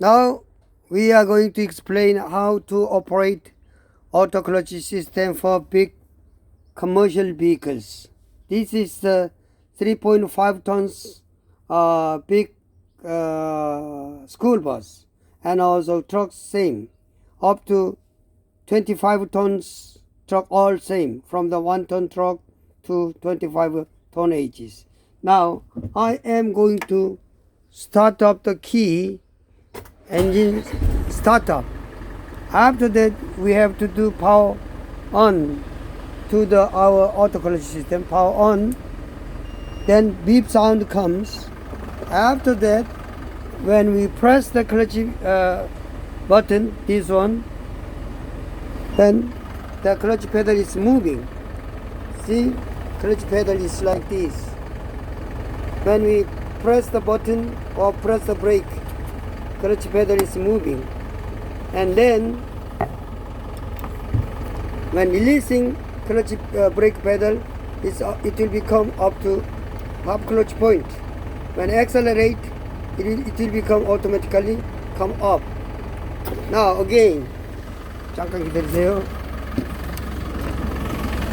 Now we are going to explain how to operate auto clutch system for big commercial vehicles. This is the 3.5 tons big school bus, and also trucks same, up to 25 tons truck, all same, from the 1-ton truck to 25 ton ages. Now I am going to start up the key, engine startup. After that we have to do power on to our auto clutch system. Power on, then beep sound comes. After that, when we press the clutch button, this one, then the clutch pedal is moving. See, clutch pedal is like this. When we press the button or press the brake, clutch pedal is moving. And then when releasing clutch brake pedal, it will become up to half clutch point. When accelerate, it will become automatically come up. Now again, 잠깐 기다리세요.